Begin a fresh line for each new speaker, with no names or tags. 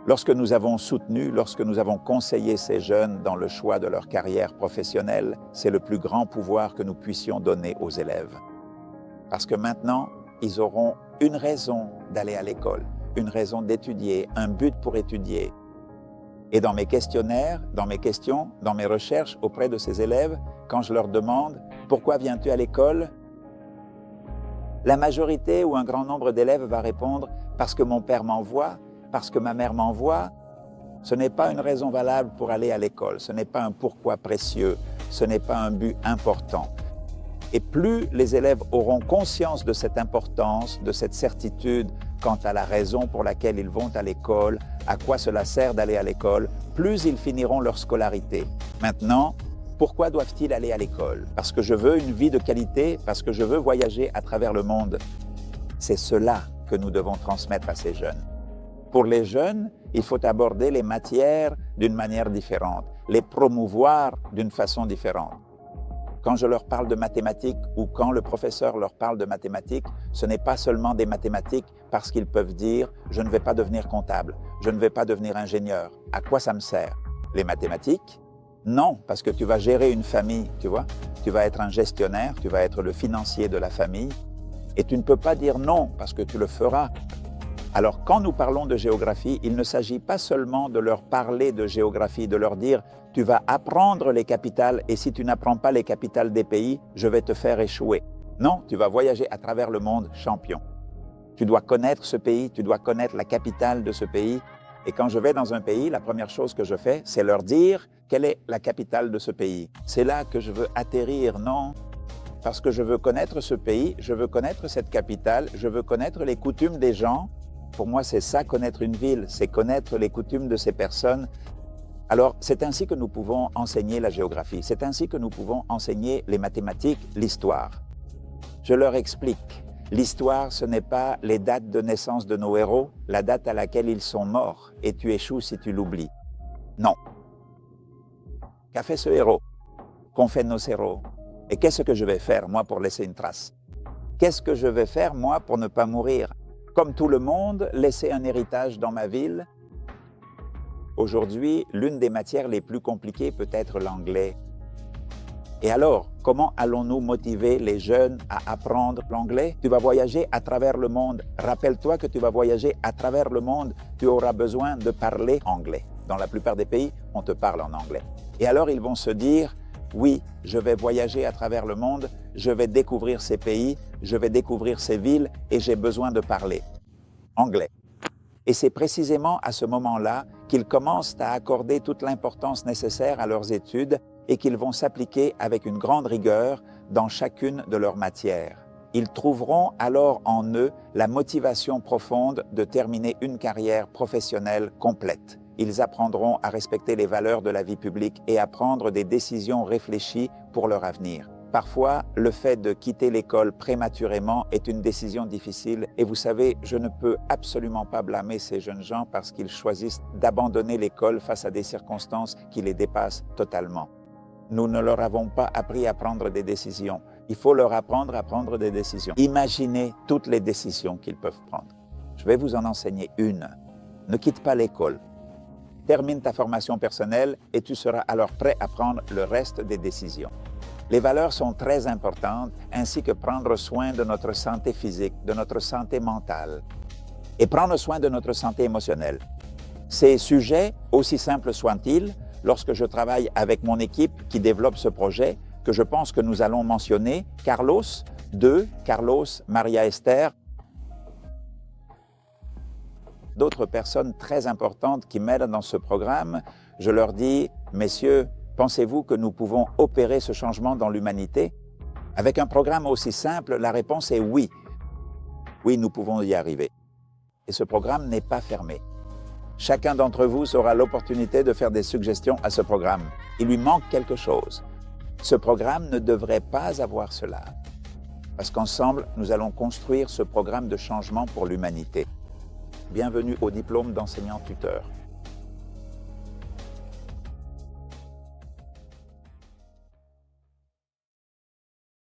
Lorsque nous avons soutenu, lorsque nous avons conseillé ces jeunes dans le choix de leur carrière professionnelle, c'est le plus grand pouvoir que nous puissions donner aux élèves. Parce que maintenant, ils auront une raison d'aller à l'école, une raison d'étudier, un but pour étudier. Et dans mes questionnaires, dans mes questions, dans mes recherches auprès de ces élèves, quand je leur demande « Pourquoi viens-tu à l'école ?» la majorité ou un grand nombre d'élèves va répondre « Parce que mon père m'envoie », parce que ma mère m'envoie. Ce n'est pas une raison valable pour aller à l'école, ce n'est pas un pourquoi précieux, ce n'est pas un but important. Et plus les élèves auront conscience de cette importance, de cette certitude quant à la raison pour laquelle ils vont à l'école, à quoi cela sert d'aller à l'école, plus ils finiront leur scolarité. Maintenant, pourquoi doivent-ils aller à l'école? Parce que je veux une vie de qualité, parce que je veux voyager à travers le monde. C'est cela que nous devons transmettre à ces jeunes. Pour les jeunes, il faut aborder les matières d'une manière différente, les promouvoir d'une façon différente. Quand je leur parle de mathématiques ou quand le professeur leur parle de mathématiques, ce n'est pas seulement des mathématiques parce qu'ils peuvent dire « je ne vais pas devenir comptable, je ne vais pas devenir ingénieur, à quoi ça me sert ?» Les mathématiques? Non, parce que tu vas gérer une famille, tu vois. Tu vas être un gestionnaire, tu vas être le financier de la famille et tu ne peux pas dire non parce que tu le feras. Alors, quand nous parlons de géographie, il ne s'agit pas seulement de leur parler de géographie, de leur dire « tu vas apprendre les capitales et si tu n'apprends pas les capitales des pays, je vais te faire échouer ». Non, tu vas voyager à travers le monde champion. Tu dois connaître ce pays, tu dois connaître la capitale de ce pays. Et quand je vais dans un pays, la première chose que je fais, c'est leur dire quelle est la capitale de ce pays. C'est là que je veux atterrir, non? Parce que je veux connaître ce pays, je veux connaître cette capitale, je veux connaître les coutumes des gens. Pour moi, c'est ça, connaître une ville, c'est connaître les coutumes de ces personnes. Alors, c'est ainsi que nous pouvons enseigner la géographie, c'est ainsi que nous pouvons enseigner les mathématiques, l'histoire. Je leur explique, l'histoire, ce n'est pas les dates de naissance de nos héros, la date à laquelle ils sont morts, et tu échoues si tu l'oublies. Non. Qu'a fait ce héros? Qu'ont fait nos héros? Et qu'est-ce que je vais faire, moi, pour laisser une trace? Qu'est-ce que je vais faire, moi, pour ne pas mourir? Comme tout le monde, laisser un héritage dans ma ville. Aujourd'hui, l'une des matières les plus compliquées peut être l'anglais. Et alors, comment allons-nous motiver les jeunes à apprendre l'anglais? Tu vas voyager à travers le monde. Rappelle-toi que tu vas voyager à travers le monde. Tu auras besoin de parler anglais. Dans la plupart des pays, on te parle en anglais. Et alors, ils vont se dire, oui, je vais voyager à travers le monde, je vais découvrir ces pays, je vais découvrir ces villes et j'ai besoin de parler anglais. Et c'est précisément à ce moment-là qu'ils commencent à accorder toute l'importance nécessaire à leurs études et qu'ils vont s'appliquer avec une grande rigueur dans chacune de leurs matières. Ils trouveront alors en eux la motivation profonde de terminer une carrière professionnelle complète. Ils apprendront à respecter les valeurs de la vie publique et à prendre des décisions réfléchies pour leur avenir. Parfois, le fait de quitter l'école prématurément est une décision difficile et vous savez, je ne peux absolument pas blâmer ces jeunes gens parce qu'ils choisissent d'abandonner l'école face à des circonstances qui les dépassent totalement. Nous ne leur avons pas appris à prendre des décisions. Il faut leur apprendre à prendre des décisions. Imaginez toutes les décisions qu'ils peuvent prendre. Je vais vous en enseigner une. Ne quitte pas l'école. Termine ta formation personnelle et tu seras alors prêt à prendre le reste des décisions. Les valeurs sont très importantes, ainsi que prendre soin de notre santé physique, de notre santé mentale et prendre soin de notre santé émotionnelle. Ces sujets, aussi simples soient-ils, lorsque je travaille avec mon équipe qui développe ce projet, que je pense que nous allons mentionner, Carlos, Maria Esther, d'autres personnes très importantes qui m'aident dans ce programme, je leur dis, messieurs, pensez-vous que nous pouvons opérer ce changement dans l'humanité? Avec un programme aussi simple, la réponse est oui. Oui, nous pouvons y arriver. Et ce programme n'est pas fermé. Chacun d'entre vous aura l'opportunité de faire des suggestions à ce programme. Il lui manque quelque chose. Ce programme ne devrait pas avoir cela. Parce qu'ensemble, nous allons construire ce programme de changement pour l'humanité. Bienvenue au diplôme d'enseignant-tuteur.